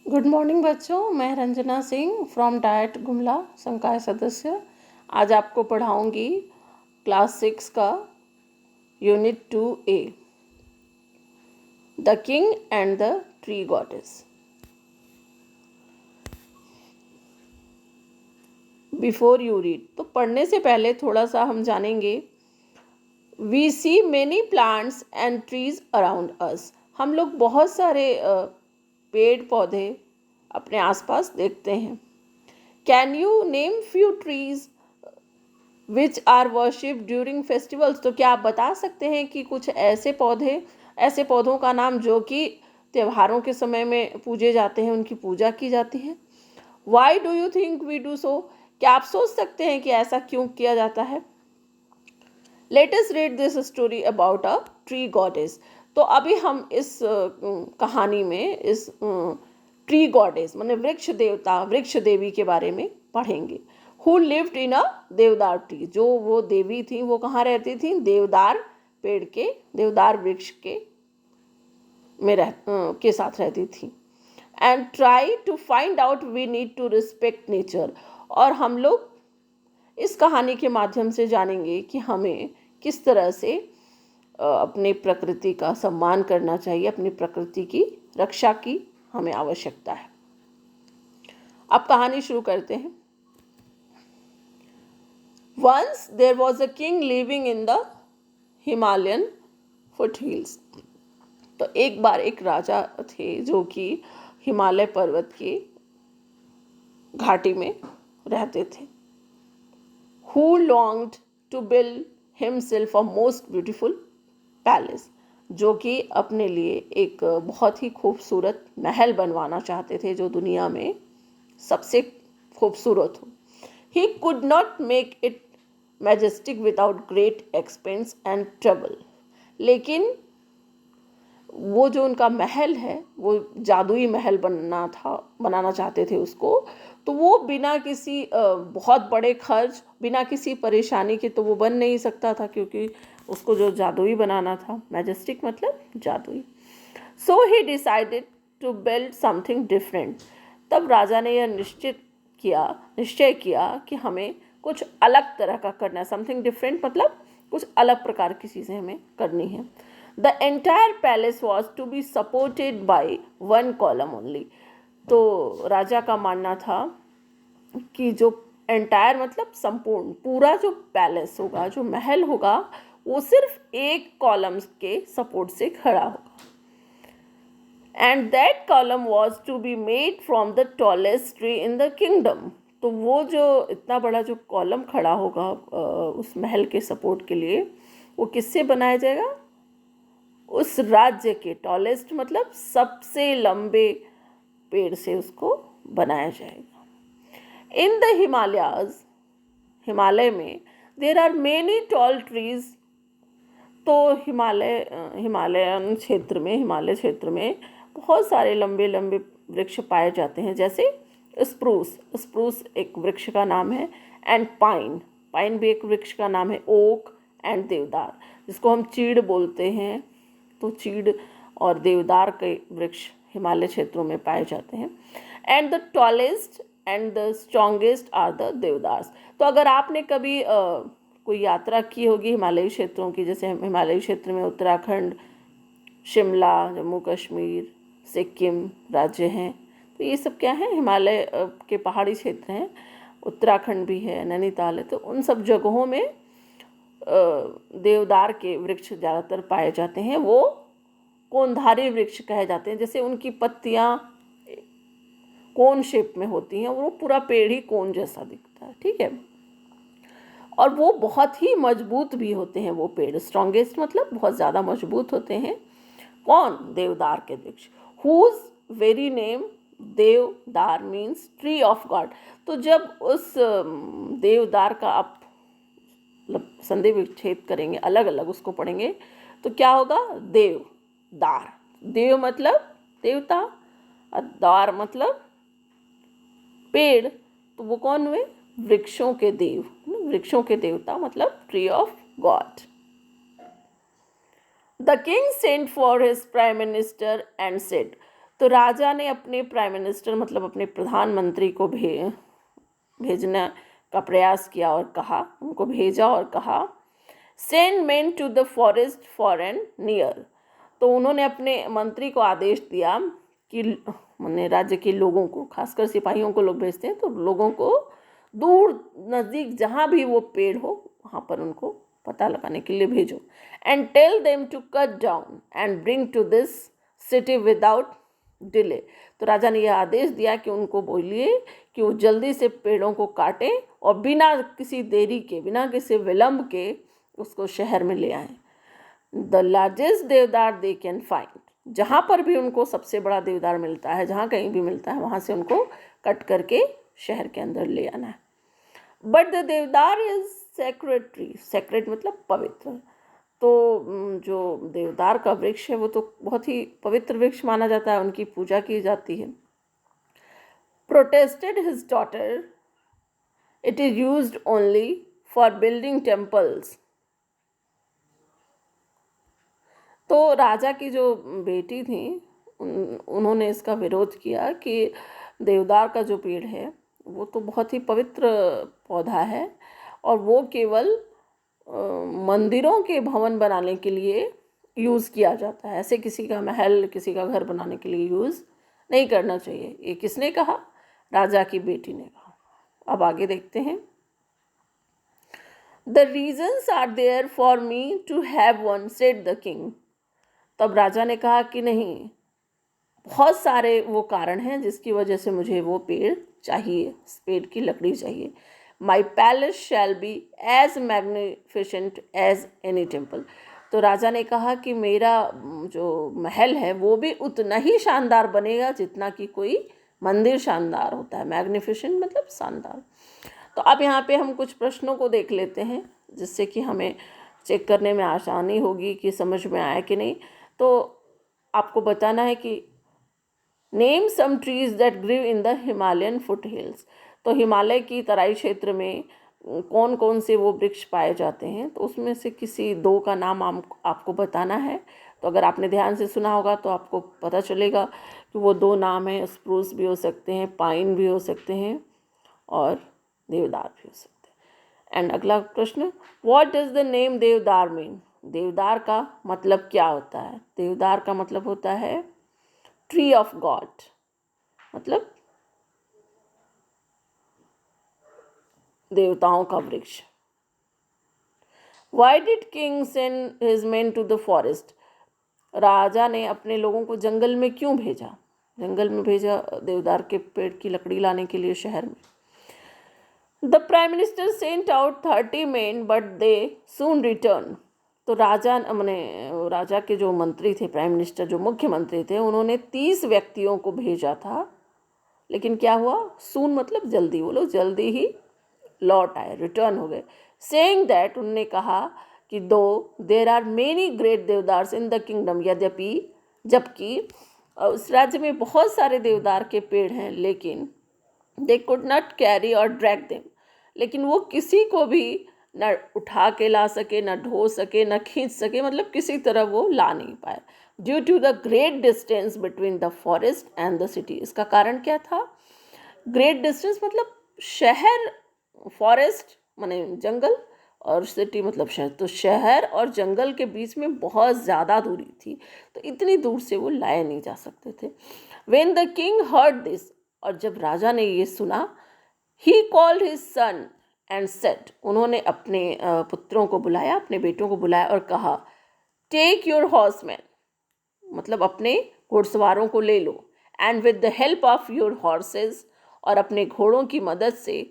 Good morning बच्चों, मैं Ranjana Singh from DIET Gumla संकाय सदस्य। आज आपको पढ़ाऊंगी क्लास 6 का unit 2A, the king and the tree goddess. Before you read, तो पढ़ने से पहले थोड़ा सा हम जानेंगे। We see many plants and trees around us. हम लोग बहुत सारे पेड़ पौधे अपने आसपास देखते हैं। Can you name few trees which are worship during festivals. तो क्या आप बता सकते हैं कि कुछ ऐसे पौधों का नाम जो कि त्योहारों के समय में पूजे जाते हैं, उनकी पूजा की जाती है। Why do you think we do so. क्या आप सोच सकते हैं कि ऐसा क्यों किया जाता है। Let us read this story about a tree goddess. तो अभी हम इस कहानी में इस ट्री गॉडेस माने वृक्ष देवता, वृक्ष देवी के बारे में पढ़ेंगे। हु लिव्ड इन अ देवदार ट्री। जो वो देवी थी वो कहाँ रहती थी, देवदार पेड़ के, देवदार वृक्ष के के साथ रहती थी। And try to find out we need to respect nature. और हम लोग इस कहानी के माध्यम से जानेंगे कि हमें किस तरह से अपने प्रकृति का सम्मान करना चाहिए, अपनी प्रकृति की रक्षा की हमें आवश्यकता है। अब कहानी शुरू करते हैं। Once there was a king living in the Himalayan foothills। तो एक बार एक राजा थे जो कि हिमालय पर्वत की घाटी में रहते थे। Who longed to build himself a most beautiful palace। जो कि अपने लिए एक बहुत ही खूबसूरत महल बनवाना चाहते थे जो दुनिया में सबसे खूबसूरत हो। He could not make it majestic without great expense and trouble। लेकिन वो जो उनका महल है वो जादुई महल बनाना चाहते थे उसको। तो वो बिना किसी बहुत बड़े खर्च, बिना किसी परेशानी के तो वो बन नहीं सकता था, क्योंकि उसको जो जादुई बनाना था, मैजेस्टिक मतलब जादुई। So he decided to build something different. तब राजा ने यह निश्चय किया कि हमें कुछ अलग तरह का करना है। समथिंग डिफरेंट मतलब कुछ अलग प्रकार की चीज़ें हमें करनी है। The entire palace was to be supported by one column only. तो राजा का मानना था कि जो एंटायर मतलब संपूर्ण, पूरा जो पैलेस होगा, जो महल होगा, वो सिर्फ एक कॉलम के सपोर्ट से खड़ा होगा। And that column was to be made from the tallest tree in the kingdom. तो वो जो इतना बड़ा जो कॉलम खड़ा होगा उस महल के सपोर्ट के लिए, वो किससे बनाया जाएगा, उस राज्य के टॉलेस्ट मतलब सबसे लंबे पेड़ से उसको बनाया जाएगा। इन द हिमालयाज, हिमालय में, there are many tall trees. तो हिमालय क्षेत्र में बहुत सारे लंबे लंबे वृक्ष पाए जाते हैं, जैसे स्प्रूस एक वृक्ष का नाम है, एंड पाइन भी एक वृक्ष का नाम है, ओक एंड देवदार जिसको हम चीड़ बोलते हैं। तो चीड़ और देवदार के वृक्ष हिमालय क्षेत्रों में पाए जाते हैं। And the tallest and the strongest are the deodars. तो अगर आपने कभी कोई यात्रा की होगी हिमालयी क्षेत्रों की, जैसे हिमालयी क्षेत्र में उत्तराखंड, शिमला, जम्मू कश्मीर, सिक्किम राज्य हैं। तो ये सब क्या है, हिमालय के पहाड़ी क्षेत्र हैं। उत्तराखंड भी है, नैनीताल है। तो उन सब जगहों में देवदार के वृक्ष ज़्यादातर पाए जाते हैं। वो कोनधारी वृक्ष कहे जाते हैं, जैसे उनकी पत्तियाँ कोन शेप में होती हैं और वो पूरा पेड़ ही कोन जैसा दिखता है, ठीक है। और वो बहुत ही मजबूत भी होते हैं वो पेड़। स्ट्रॉन्गेस्ट मतलब बहुत ज़्यादा मजबूत होते हैं। कौन, देवदार के वृक्ष। हुज वेरी नेम देवदार मीन्स ट्री ऑफ गॉड। तो जब उस देवदार का आप संधि विच्छेद करेंगे, अलग अलग उसको पढ़ेंगे, तो क्या होगा, देवदार। देव मतलब देवता और दार मतलब पेड़। तो वो कौन हुए, वृक्षों के देव, वृक्षों के देवता मतलब tree of God. The king sent for his prime minister and said. तो राजा ने अपने प्राइम मिनिस्टर मतलब अपने प्रधानमंत्री को भेजने का प्रयास किया और कहा, उनको भेजा और कहा send men to the forest far and near. तो उन्होंने अपने मंत्री को आदेश दिया कि मैंने राज्य के लोगों को, खासकर सिपाहियों को लोग भेजते हैं, तो लोगों को दूर नज़दीक जहाँ भी वो पेड़ हो वहाँ पर उनको पता लगाने के लिए भेजो। And tell them to cut down and bring to this city without delay. तो राजा ने यह आदेश दिया कि उनको बोलिए कि वो जल्दी से पेड़ों को काटें और बिना किसी देरी के, बिना किसी विलंब के उसको शहर में ले आएं। द लार्जेस्ट देवदार दे कैन फाइंड, जहाँ पर भी उनको सबसे बड़ा देवदार मिलता है, जहाँ कहीं भी मिलता है वहाँ से उनको कट करके शहर के अंदर ले आना है। बट द देवदार इज सेक्रेड ट्री, सेक्रेड मतलब पवित्र। तो जो देवदार का वृक्ष है वो तो बहुत ही पवित्र वृक्ष माना जाता है, उनकी पूजा की जाती है। Protested his daughter, it is used only for building temples. तो राजा की जो बेटी थी उन्होंने इसका विरोध किया कि देवदार का जो पेड़ है वो तो बहुत ही पवित्र पौधा है और वो केवल मंदिरों के भवन बनाने के लिए यूज़ किया जाता है, ऐसे किसी का महल, किसी का घर बनाने के लिए यूज़ नहीं करना चाहिए। ये किसने कहा? राजा की बेटी ने कहा। अब आगे देखते हैं। The reasons are there for me to have one, said the king. तब राजा ने कहा कि नहीं, बहुत सारे वो कारण हैं जिसकी वजह से मुझे वो पेड़ चाहिए, इस पेड़ की लकड़ी चाहिए। My palace shall be as magnificent as any temple. तो राजा ने कहा कि मेरा जो महल है वो भी उतना ही शानदार बनेगा जितना कि कोई मंदिर शानदार होता है। मैग्निफिसेंट मतलब शानदार। तो अब यहाँ पे हम कुछ प्रश्नों को देख लेते हैं जिससे कि हमें चेक करने में आसानी होगी कि समझ में आया कि नहीं। तो आपको बताना है कि name some trees that grew in the Himalayan foothills. तो हिमालय की तराई क्षेत्र में कौन कौन से वो वृक्ष पाए जाते हैं, तो उसमें से किसी दो का नाम आपको बताना है। तो अगर आपने ध्यान से सुना होगा तो आपको पता चलेगा कि वो दो नाम हैं, स्प्रूस भी हो सकते हैं, पाइन भी हो सकते हैं और देवदार भी हो सकते हैं। एंड अगला प्रश्न, व्हाट डज द नेम देवदार मीन? देवदार का मतलब क्या होता है? देवदार का मतलब होता है ट्री ऑफ गॉड, मतलब देवताओं का वृक्ष। Why did king send his men to the forest? राजा ने अपने लोगों को जंगल में क्यों भेजा? जंगल में भेजा देवदार के पेड़ की लकड़ी लाने के लिए शहर में। The prime minister sent out 30 men but they soon returned. तो राजा के जो मंत्री थे, प्राइम मिनिस्टर जो मुख्यमंत्री थे, उन्होंने 30 व्यक्तियों को भेजा था, लेकिन क्या हुआ? सून मतलब जल्दी, वो लोग जल्दी ही लौट आए, रिटर्न हो गए। सेइंग दैट, उनने कहा कि दो there are many great deodars in the kingdom, यद्यपि जबकि उस राज्य में बहुत सारे देवदार के पेड़ हैं, लेकिन दे कुड नॉट कैरी और ड्रैग देम, लेकिन वो किसी को भी न उठा के ला सके, न ढो सके, न खींच सके, मतलब किसी तरह वो ला नहीं पाए। Due to the great distance between the forest and the city. इसका कारण क्या था? ग्रेट डिस्टेंस मतलब शहर, फॉरेस्ट माने जंगल और सिटी मतलब शहर, तो शहर और जंगल के बीच में बहुत ज़्यादा दूरी थी, तो इतनी दूर से वो लाए नहीं जा सकते थे। When the king heard this, और जब राजा ने ये सुना, he called his son and said, उन्होंने अपने पुत्रों को बुलाया, अपने बेटों को बुलाया और कहा, take your horsemen, मतलब अपने घुड़सवारों को ले लो, and with the help of your horses, और अपने घोड़ों की मदद से,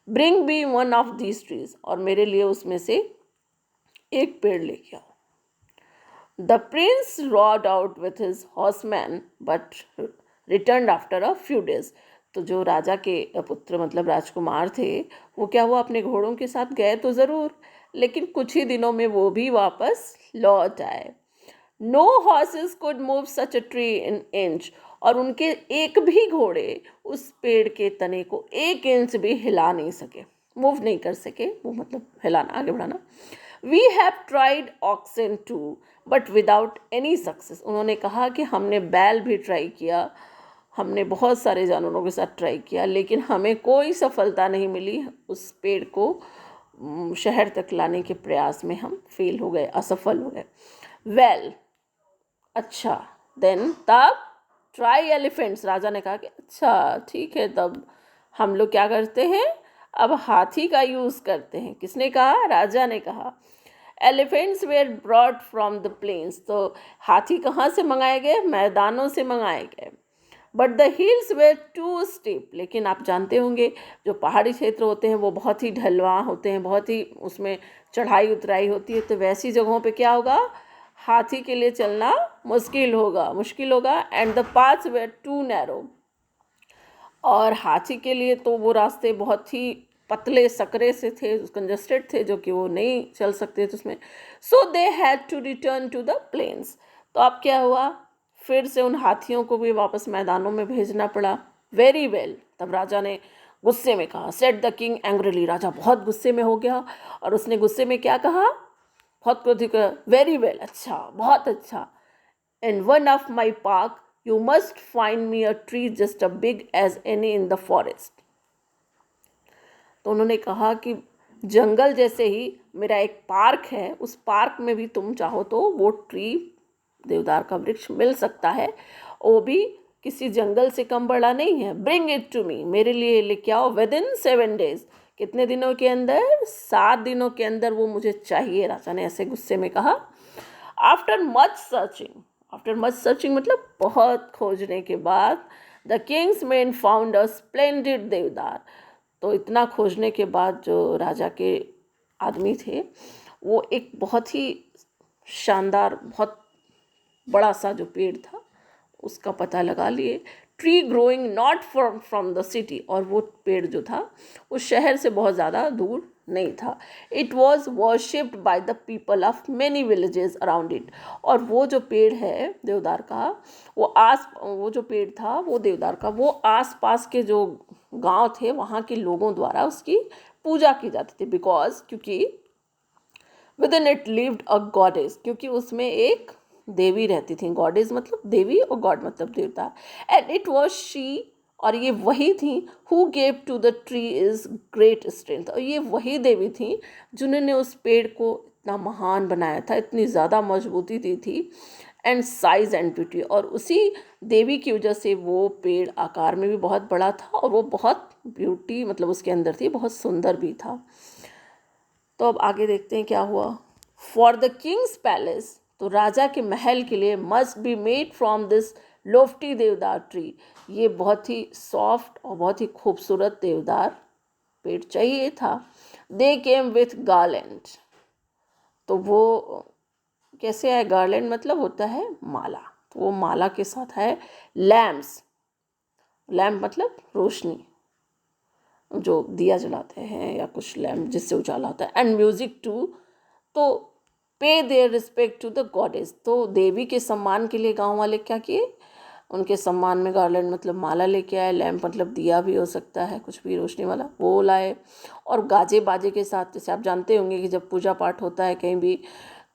bring me one of these trees, और मेरे लिए उसमें से एक पेड़ लेके आओ। The prince rode out with his horsemen but returned after a few days. तो जो राजा के पुत्र मतलब राजकुमार थे, वो क्या हुआ, अपने घोड़ों के साथ गए तो ज़रूर, लेकिन कुछ ही दिनों में वो भी वापस लौट आए। No horses could move such a tree in inch, और उनके एक भी घोड़े उस पेड़ के तने को 1 इंच भी हिला नहीं सके, मूव नहीं कर सके, वो मतलब हिलाना, आगे बढ़ाना। We have tried oxen too, but without any success. उन्होंने कहा कि हमने बैल भी ट्राई किया, हमने बहुत सारे जानवरों के साथ ट्राई किया, लेकिन हमें कोई सफलता नहीं मिली। उस पेड़ को शहर तक लाने के प्रयास में हम फेल हो गए, असफल हो गए। वेल, अच्छा, देन तब ट्राई एलिफेंट्स। राजा ने कहा कि अच्छा ठीक है, तब हम लोग क्या करते हैं, अब हाथी का यूज़ करते हैं। किसने कहा? राजा ने कहा। Elephants were brought from the plains. तो हाथी कहाँ से मंगाए गए? मैदानों से मंगाए गए। But the hills were too steep. लेकिन आप जानते होंगे जो पहाड़ी क्षेत्र होते हैं वो बहुत ही ढलवां होते हैं, बहुत ही उसमें चढ़ाई उतराई होती है। तो वैसी जगहों पे क्या होगा, हाथी के लिए चलना मुश्किल होगा। And the paths were too narrow. और हाथी के लिए तो वो रास्ते बहुत ही पतले सकरे से थे, कंजस्टेड थे, जो कि वो नहीं चल सकते थे उसमें। So they had to return to the plains. तो अब क्या हुआ, फिर से उन हाथियों को भी वापस मैदानों में भेजना पड़ा। वेरी वेल, तब राजा ने गुस्से में कहा, सेट द किंग एंग्रिली। राजा बहुत गुस्से में हो गया और उसने गुस्से में क्या कहा, बहुत क्रोधित, वेरी वेल, अच्छा, बहुत अच्छा। In one of my park, you must find me a tree just as big as any in the forest. तो उन्होंने कहा कि जंगल जैसे ही मेरा एक पार्क है, उस पार्क में भी तुम चाहो तो वो ट्री, देवदार का वृक्ष मिल सकता है, वो भी किसी जंगल से कम बड़ा नहीं है। ब्रिंग इट टू मी, मेरे लिए लेके आओ, विद इन 7 days। कितने दिनों के अंदर? 7 दिनों के अंदर वो मुझे चाहिए। राजा ने ऐसे गुस्से में कहा। आफ्टर मच सर्चिंग मतलब बहुत खोजने के बाद, the Kings man found a splendid देवदार। तो इतना खोजने के बाद जो राजा के आदमी थे, वो एक बहुत ही शानदार, बहुत बड़ा सा जो पेड़ था उसका पता लगा लिए। Tree growing not from the city. और वो पेड़ जो था उस शहर से बहुत ज़्यादा दूर नहीं था। It was worshipped by the people of many villages around it. और वो जो पेड़ है देवदार का, वो जो पेड़ था वो देवदार का, वो आस पास के जो गांव थे वहाँ के लोगों द्वारा उसकी पूजा की जाती थी। क्योंकि with in it lived a goddess, क्योंकि उसमें एक देवी रहती थी। गॉडेस मतलब देवी और गॉड मतलब देवता। एंड इट वॉज शी, और ये वही थी, who gave to the tree its great strength. और ये वही देवी थी जिन्होंने उस पेड़ को इतना महान बनाया था, इतनी ज़्यादा मजबूती दी थी, एंड साइज एंड ब्यूटी। और उसी देवी की वजह से वो पेड़ आकार में भी बहुत बड़ा था और वो बहुत ब्यूटी मतलब उसके अंदर थी, बहुत सुंदर भी था। तो अब आगे देखते हैं क्या हुआ। फॉर द किंग्स पैलेस, तो राजा के महल के लिए, must be made from this Loftie देवदार ट्री। ये बहुत ही सॉफ्ट और बहुत ही खूबसूरत देवदार पेड़ चाहिए था। दे केम विथ गार्लैंड। तो वो कैसे है? गार्लैंड मतलब होता है माला। तो वो माला के साथ है लैम्प्स। लैम्प मतलब रोशनी, जो दिया जलाते हैं या कुछ लैम्प जिससे उजाला होता है। And music too. तो pay their respect to the goddess. तो देवी के सम्मान के लिए गांव वाले क्या किए, उनके सम्मान में गार्लैंड मतलब माला लेके आए, लैम्प मतलब दिया भी हो सकता है, कुछ भी रोशनी वाला, वो लाए। और गाजे बाजे के साथ, जैसे आप जानते होंगे कि जब पूजा पाठ होता है कहीं भी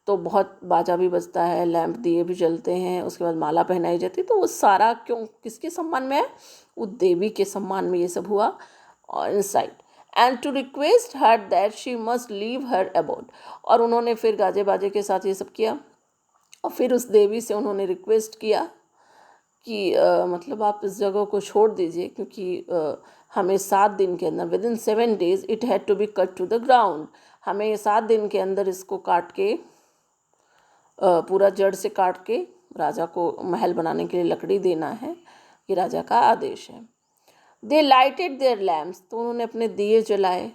तो बहुत बाजा भी बजता है, लैम्प दिए भी जलते हैं, उसके बाद माला पहनाई जाती है। तो वो सारा क्यों, किसके सम्मान में है? वो देवी के सम्मान में ये सब हुआ। और inside and to request her that she must leave her about. और उन्होंने फिर गाजे बाजे के साथ ये सब किया और फिर उस देवी से उन्होंने रिक्वेस्ट किया कि मतलब आप इस जगह को छोड़ दीजिए, क्योंकि हमें 7 दिन के अंदर, within 7 days it had to be cut to the ground. हमें 7 दिन के अंदर इसको काट के, पूरा जड़ से काट के राजा को महल बनाने के लिए लकड़ी देना है, ये राजा का आदेश है। दे लाइटेड देयर लैम्प्स। तो उन्होंने अपने दिए जलाए।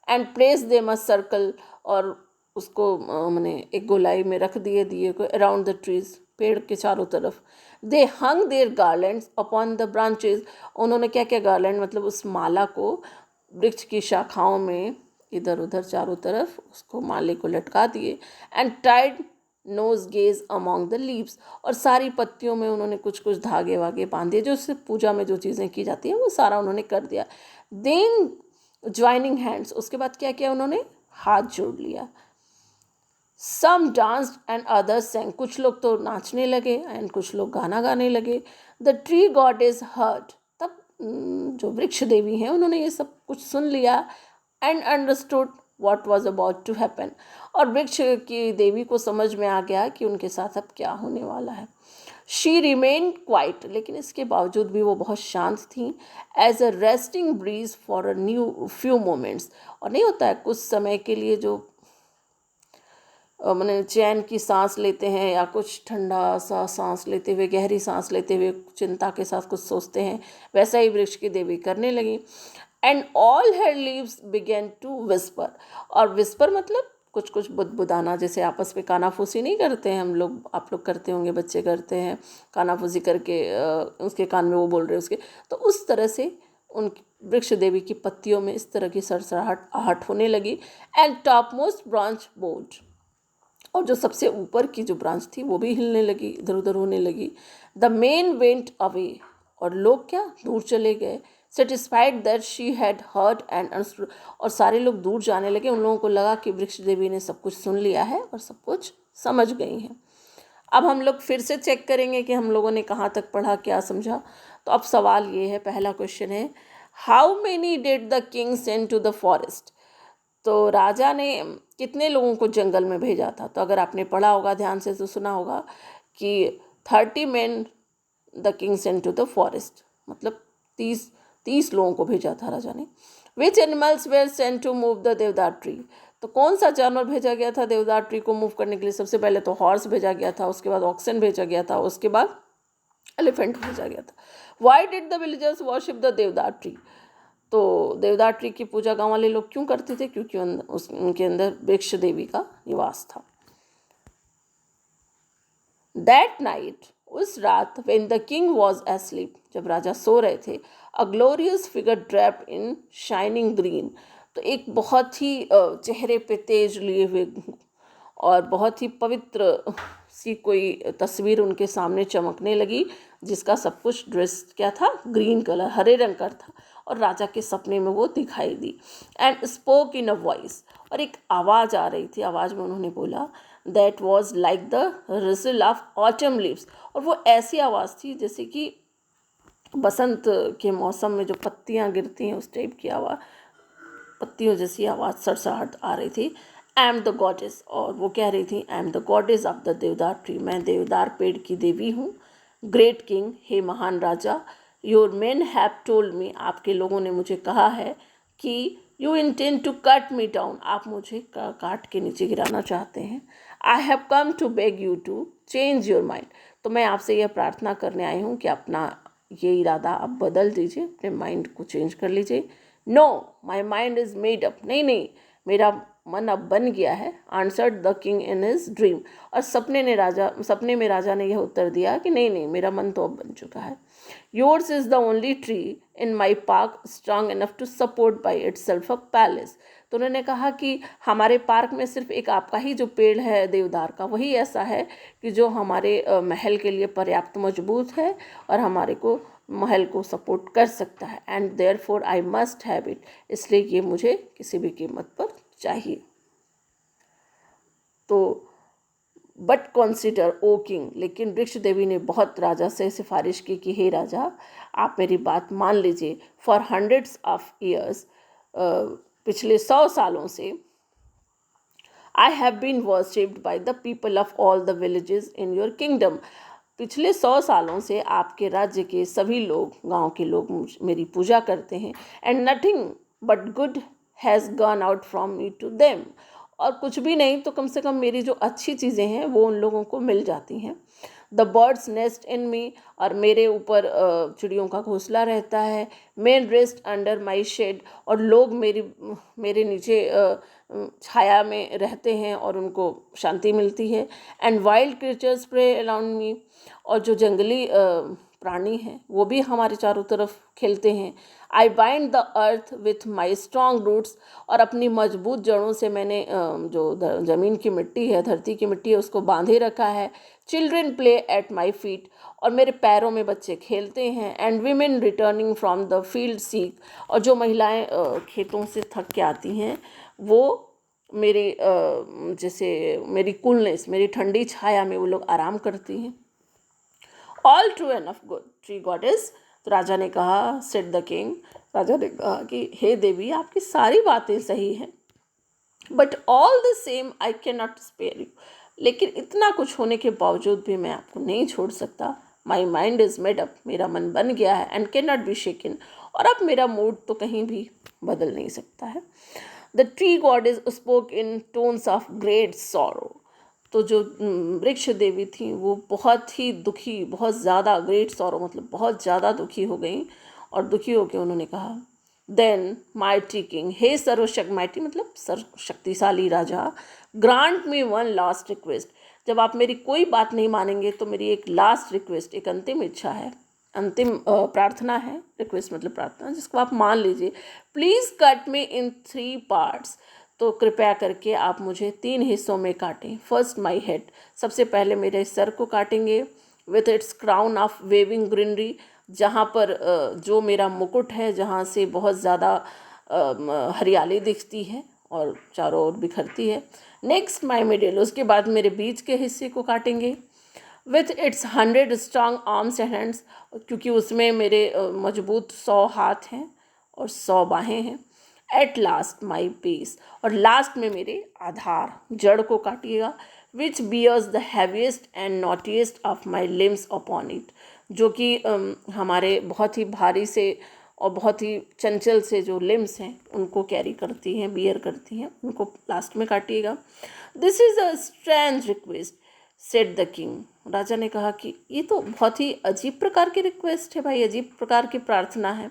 And place them a circle. और उसको मैंने एक गोलाई में रख दिए दिए को अराउंड द ट्रीज, पेड़ के चारों तरफ। They hung their garlands upon the branches. उन्होंने क्या क्या, गार्लैंड मतलब उस माला को वृक्ष की शाखाओं में इधर उधर चारों तरफ उसको माले को लटका दिए। And tied nosegays among the leaves. और सारी पत्तियों में उन्होंने कुछ कुछ धागे वागे बांध दिए, जो उससे पूजा में जो चीज़ें की जाती हैं वो सारा उन्होंने कर दिया। देन ज्वाइनिंग हैंड्स, उसके बाद क्या किया उन्होंने? हाथ जोड़ लिया। सम डांस्ड एंड अदर्स sang, कुछ लोग तो नाचने लगे एंड कुछ लोग गाना गाने लगे. The tree god is hurt, तब जो वृक्ष देवी हैं उन्होंने ये सब कुछ सुन लिया and understood what was about to happen, और वृक्ष की देवी को समझ में आ गया कि उनके साथ अब क्या होने वाला है. शी रिमेन्ड क्वाइट, लेकिन इसके बावजूद भी वो बहुत शांत थी. As a resting breeze for a new few moments, और नहीं होता है कुछ समय के लिए जो मैंने चैन की सांस लेते हैं या कुछ ठंडा सा सांस लेते हुए, गहरी सांस लेते हुए चिंता के साथ कुछ सोचते हैं, वैसा ही वृक्ष की देवी करने लगी. And all their leaves began to whisper, और विस्पर मतलब कुछ कुछ बुदबुदाना, जैसे आपस में कानाफूसी नहीं करते हैं हम लोग, आप लोग करते होंगे, बच्चे करते हैं कानाफूसी करके, उसके कान में वो बोल रहे उसके, तो उस तरह से उन वृक्ष देवी की पत्तियों में इस तरह की सरसराहट आहट होने लगी. And top most branch board, और जो सबसे ऊपर की जो ब्रांच थी वो भी हिलने लगी, इधर उधर होने लगी. द मेन वेंट अवे, और लोग क्या दूर चले गए. Satisfied that she had heard and understood, और सारे लोग दूर जाने लगे. उन लोगों को लगा कि वृक्ष देवी ने सब कुछ सुन लिया है और सब कुछ समझ गई हैं. अब हम लोग फिर से चेक करेंगे कि हम लोगों ने कहाँ तक पढ़ा, क्या समझा. तो अब सवाल ये है, पहला क्वेश्चन है, how many did the king send to the forest. तो राजा ने कितने लोगों को जंगल में भेजा था. तो अगर आपने पढ़ा होगा ध्यान से तो सुना होगा कि 30 men the king send to the forest, मतलब 30 लोगों को भेजा था राजा ने. Which animals were sent to move the देवदार ट्री. तो कौन सा जानवर भेजा गया था देवदार ट्री को मूव करने के लिए. सबसे पहले तो हॉर्स भेजा गया था, उसके बाद ऑक्सन भेजा गया था, उसके बाद एलिफेंट भेजा गया था. Why did the villagers worship the देवदार ट्री. तो देवदार ट्री की पूजा गांव वाले लोग क्यों करते थे, क्योंकि उनके अंदर वृक्ष देवी का निवास था. दैट नाइट, उस रात, when the king was asleep, जब राजा सो रहे थे, अ ग्लोरियस फिगर ड्रैप्ड इन शाइनिंग ग्रीन. तो एक बहुत ही चेहरे पे तेज लिए हुए और बहुत ही पवित्र सी कोई तस्वीर उनके सामने चमकने लगी, जिसका सब कुछ ड्रेस क्या था, ग्रीन कलर, हरे रंग का था, और राजा के सपने में वो दिखाई दी. And spoke in a voice, और एक आवाज़ आ रही थी, आवाज़ में उन्होंने बोला, that was like the rustle of autumn leaves. और वो ऐसी आवाज़ थी जैसे कि बसंत के मौसम में जो पत्तियां गिरती हैं उस टाइप की आवाज़, पत्तियों जैसी आवाज़, सरसराहट आ रही थी. आई एम द गॉडेस, और वो कह रही थी, I am the goddess of the देवदार ट्री, मैं देवदार पेड़ की देवी हूँ. ग्रेट किंग, हे महान राजा, your men have told me, आपके लोगों ने मुझे कहा है कि you intend to cut me down, आप मुझे काट के नीचे गिराना चाहते हैं. I have come to beg you to change your mind, तो मैं आपसे यह प्रार्थना करने आई हूँ कि अपना ये इरादा आप बदल दीजिए, अपने माइंड को चेंज कर लीजिए. No, my mind is made up, नहीं नहीं, मेरा मन अब बन गया है. Answered the king in his dream, और सपने में राजा ने यह उत्तर दिया कि नहीं नहीं, मेरा मन तो अब बन चुका है. Yours is the only tree in my park strong enough to support by itself a palace. तो उन्होंने कहा कि हमारे पार्क में सिर्फ एक आपका ही जो पेड़ है देवदार का, वही ऐसा है कि जो हमारे महल के लिए पर्याप्त मजबूत है और हमारे को महल को सपोर्ट कर सकता है. And therefore I must have it, इसलिए ये मुझे किसी भी कीमत पर चाहिए. तो बट कंसिडर ओ किंग, लेकिन वृक्ष देवी ने बहुत राजा से सिफारिश की कि हे राजा, आप मेरी बात मान लीजिए. फॉर हंड्रेड्स ऑफ ईयर्स, पिछले 100 सालों से, I have been worshipped by the people of all the villages in your kingdom. पिछले 100 सालों से आपके राज्य के सभी लोग, गांव के लोग मेरी पूजा करते हैं. And nothing but good has gone out from me to them, और कुछ भी नहीं तो कम से कम मेरी जो अच्छी चीज़ें हैं वो उन लोगों को मिल जाती हैं. The birds nest in me, और मेरे ऊपर चिड़ियों का घोंसला रहता है. Men rest under my shade, और लोग मेरे नीचे छाया में रहते हैं और उनको शांति मिलती है. And wild creatures prey around me, और जो जंगली प्राणी हैं वो भी हमारे चारों तरफ खेलते हैं. I bind the earth with my strong roots, और अपनी मजबूत जड़ों से मैंने जो ज़मीन की मिट्टी है, धरती की मिट्टी है, उसको बांधे रखा है. Children play at my feet, और मेरे पैरों में बच्चे खेलते हैं. And women returning from the field seek, और जो महिलाएं खेतों से थक के आती हैं वो मेरी जैसे मेरी कूलनेस, मेरी ठंडी छाया में वो लोग आराम करती हैं। All true enough good tree goddess. तो राजा ने कहा, सेड द किंग, राजा ने कहा कि हे देवी, आपकी सारी बातें सही हैं, but all the same I can not spare you. लेकिन इतना कुछ होने के बावजूद भी मैं आपको नहीं छोड़ सकता। My mind is made up, मेरा मन बन गया है, एंड कैन नॉट बी शेकन, और अब मेरा मूड तो कहीं भी बदल नहीं सकता है। The tree god is spoke in tones of great sorrow. तो जो वृक्ष देवी थी वो बहुत ही दुखी, बहुत ज़्यादा, ग्रेट सॉरो मतलब बहुत ज़्यादा दुखी हो गई, और दुखी होकर उन्होंने कहा, देन माइटी किंग, हे सर्वशक्ति, माइटी मतलब सर्वशक्तिशाली राजा, grant me one last request. जब आप मेरी कोई बात नहीं मानेंगे तो मेरी एक लास्ट रिक्वेस्ट, एक अंतिम इच्छा है, अंतिम प्रार्थना है, रिक्वेस्ट मतलब प्रार्थना, जिसको आप मान लीजिए। Please cut me in 3 parts. तो कृपया करके आप मुझे 3 हिस्सों में काटें। फर्स्ट माई हेड, सबसे पहले मेरे सर को काटेंगे, with its crown of waving greenery, जहाँ पर जो मेरा मुकुट है, जहाँ से बहुत ज़्यादा हरियाली दिखती है और चारों ओर बिखरती है। नेक्स्ट माई मिडिल, उसके बाद मेरे बीच के हिस्से को काटेंगे, with it's 100 strong arms and hands, क्योंकि उसमें मेरे मजबूत 100 हाथ हैं और 100 बाहें हैं। एट लास्ट माई बेस, और लास्ट में मेरे आधार, जड़ को काटिएगा, which bears the heaviest and knottiest of my limbs upon it, जो कि हमारे बहुत ही भारी से और बहुत ही चंचल से जो लिम्स हैं उनको कैरी करती हैं, बियर करती हैं, उनको लास्ट में काटिएगा। This is a strange request, said the king. राजा ने कहा कि ये तो बहुत ही अजीब प्रकार की रिक्वेस्ट है भाई, अजीब प्रकार की प्रार्थना है।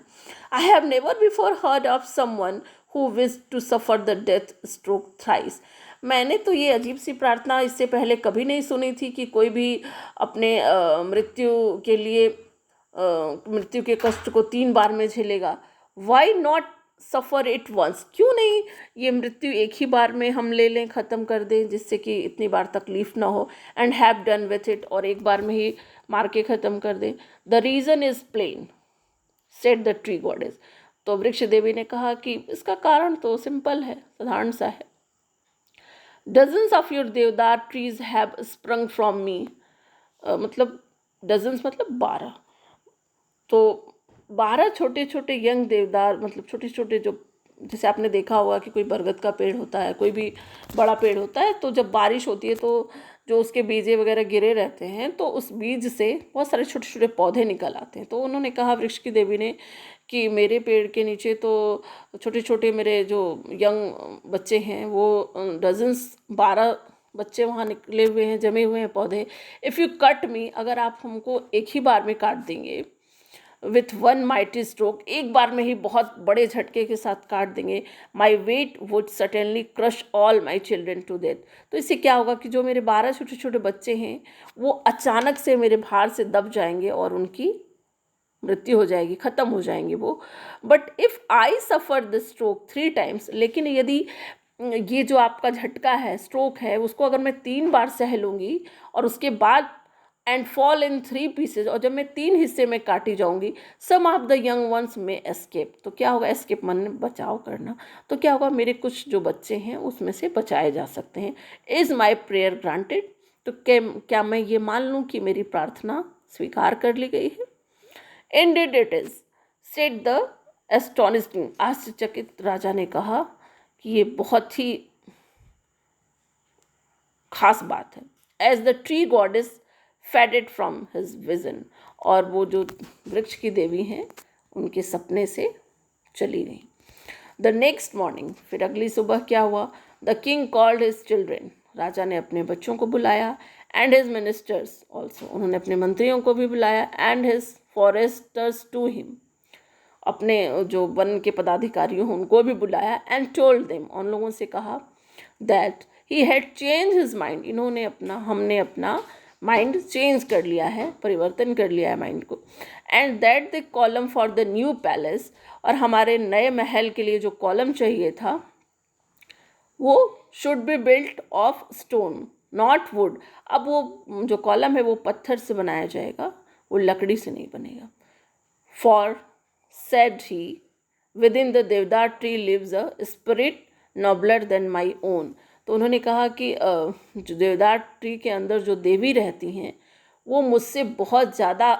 I have never before heard of someone who wish to suffer the death stroke thrice. मैंने तो ये अजीब सी प्रार्थना इससे पहले कभी नहीं सुनी थी कि कोई भी अपने मृत्यु के लिए मृत्यु के कष्ट को 3 बार में झेलेगा। Why not suffer it once, क्यों नहीं ये मृत्यु एक ही बार में हम ले लें, ख़त्म कर दें, जिससे कि इतनी बार तकलीफ़ ना हो, and have done with it, और एक बार में ही मार के ख़त्म कर दें। The reason is plain, said the tree goddess. तो वृक्ष देवी ने कहा कि इसका कारण तो सिंपल है, साधारण सा है। डजन्स ऑफ योर देवदार trees have sprung from me, मतलब डजन्स मतलब 12, तो 12 छोटे छोटे यंग देवदार, मतलब छोटे छोटे, जो जैसे आपने देखा होगा कि कोई बरगद का पेड़ होता है, कोई भी बड़ा पेड़ होता है, तो जब बारिश होती है तो जो उसके बीजे वगैरह गिरे रहते हैं, तो उस बीज से बहुत सारे छोटे छोटे पौधे निकल आते हैं। तो उन्होंने कहा, वृक्ष की देवी ने, कि मेरे पेड़ के नीचे तो छोटे छोटे मेरे जो यंग बच्चे हैं वो डजन्स 12 बच्चे वहाँ निकले हुए हैं, जमे हुए हैं पौधे। इफ़ यू कट मी, अगर आप हमको एक ही बार में काट देंगे, विथ वन माइटी स्ट्रोक, एक बार में ही बहुत बड़े झटके के साथ काट देंगे, my weight would certainly crush all my children to death. तो इससे क्या होगा कि जो मेरे 12 छोटे छोटे बच्चे हैं वो अचानक से मेरे भार से दब जाएंगे और उनकी मृत्यु हो जाएगी, ख़त्म हो जाएंगे वो। But if I suffer the stroke 3 times, लेकिन यदि ये जो आपका झटका है, स्ट्रोक है, उसको अगर मैं 3 बार सह लूँगी और उसके बाद एंड फॉल इन 3 पीसेज, और जब मैं 3 हिस्से में काटी जाऊंगी, सम ऑफ द यंग वंस में एस्केप, तो क्या होगा, एस्केप मन बचाव करना, तो क्या होगा, मेरे कुछ जो बच्चे हैं उसमें से बचाए जा सकते हैं। इज़ माई प्रेयर ग्रांटेड, तो क्या मैं ये मान लूँ कि मेरी प्रार्थना स्वीकार कर ली गई है। Ended it is, said the astonished, आश्चर्यचकित राजा ने कहा कि ये बहुत ही खास बात है। As the tree goddess faded from his vision, और वो जो वृक्ष की देवी हैं उनके सपने से चली गई। द नेक्स्ट मॉर्निंग, फिर अगली सुबह क्या हुआ, the king called his children, राजा ने अपने बच्चों को बुलाया, एंड हिज मिनिस्टर्स ऑल्सो, उन्होंने अपने मंत्रियों को भी बुलाया, and his foresters to him, अपने जो वन के पदाधिकारियों हैं उनको भी बुलाया, एंड टोल्ड देम, उन लोगों से कहा, that he had change his mind, हमने अपना माइंड चेंज कर लिया है, परिवर्तन कर लिया है माइंड को, and that the column for the new palace, और हमारे नए महल के लिए जो कॉलम चाहिए था वो should be built of stone not would, अब वो जो कॉलम है वो पत्थर से बनाया जाएगा, वो लकड़ी से नहीं बनेगा। For said he, within the देवदार tree lives a spirit nobler than my own. तो उन्होंने कहा कि जो देवदार ट्री के अंदर जो देवी रहती हैं वो मुझसे बहुत ज़्यादा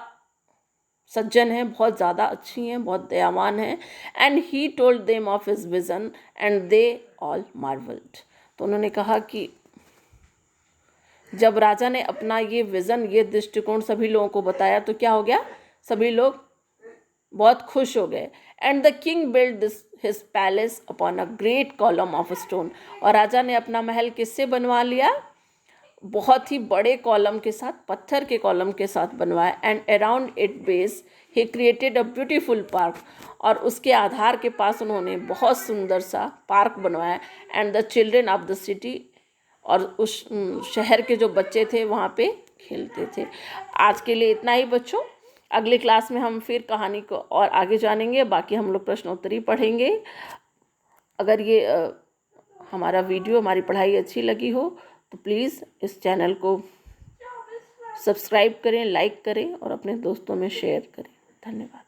सज्जन हैं, बहुत ज़्यादा अच्छी हैं, बहुत दयावान हैं। And he told them of his vision and they all marvelled. तो उन्होंने कहा कि जब राजा ने अपना ये विज़न, ये दृष्टिकोण सभी लोगों को बताया तो क्या हो गया, सभी लोग बहुत खुश हो गए। And the king build this his palace upon a great column of stone. और राजा ने अपना महल किससे बनवा लिया, बहुत ही बड़े कॉलम के साथ, पत्थर के कॉलम के साथ बनवाया। And around it base he created a beautiful park. और उसके आधार के पास उन्होंने बहुत सुंदर सा पार्क बनवाया। And the children of the city, और उस शहर के जो बच्चे थे वहाँ पे खेलते थे। आज के लिए इतना ही बच्चों, अगली क्लास में हम फिर कहानी को और आगे जानेंगे, बाकी हम लोग प्रश्नोत्तरी पढ़ेंगे। अगर ये हमारा वीडियो, हमारी पढ़ाई अच्छी लगी हो तो प्लीज़ इस चैनल को सब्सक्राइब करें, लाइक करें और अपने दोस्तों में शेयर करें। धन्यवाद।